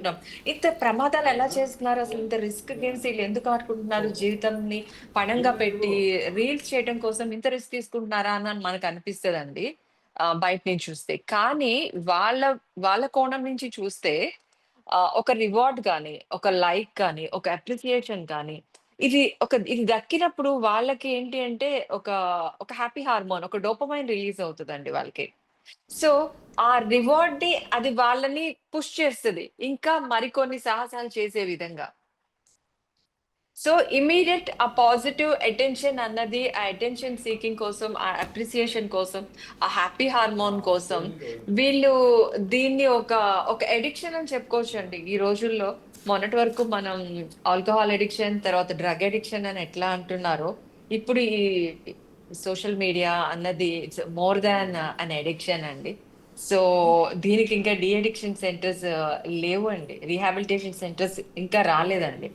చూస్తుంటాం. ఇంత ప్రమాదాలు ఎలా చేస్తున్నారు? అసలు ఇంత రిస్క్ గేమ్స్ ఈళ్ళు ఎందుకు ఆడుకుంటున్నారు? జీవితాన్ని పణంగా పెట్టి రీల్స్ చేయడం కోసం ఇంత రిస్క్ తీసుకుంటున్నారా అని మనకు అనిపిస్తదండి. బయట నుంచి చూస్తే. కానీ వాళ్ళ వాళ్ళ కోణం నుంచి చూస్తే ఒక రివార్డ్ గాని, ఒక లైక్ గాని, ఒక అప్రిసియేషన్ గాని, ఇది దక్కినప్పుడు వాళ్ళకి ఏంటి అంటే ఒక, ఒక హ్యాపీ హార్మోన్, ఒక డోపమైన్ రిలీజ్ అవుతదండి వాళ్ళకి. సో, ఆ రివార్డ్‌ని అది వాళ్ళని పుష్ చేస్తది. ఇంకా మరికొన్ని సాహసాలు చేసే విధంగా. సో, ఇమ్మీడియేట్ ఆ పాజిటివ్ అటెన్షన్ అన్నది, ఆ అటెన్షన్ సీకింగ్ కోసం, ఆ అప్రిసియేషన్ కోసం, ఆ హ్యాపీ హార్మోన్ కోసం వీళ్ళు దీన్ని ఒక అడిక్షన్ అని చెప్పుకోవచ్చండి. ఈ రోజుల్లో మొన్నటి వరకు మనం ఆల్కహాల్ అడిక్షన్, తర్వాత డ్రగ్ అడిక్షన్ అని ఎట్లా అంటున్నారో, ఇప్పుడు ఈ సోషల్ మీడియా అన్నది it's more than an addiction అండి. సో, దీనికి ఇంకా డీ అడిక్షన్ సెంటర్స్ లేవండి. రీహాబిలిటేషన్ సెంటర్స్ ఇంకా రాలేదండి.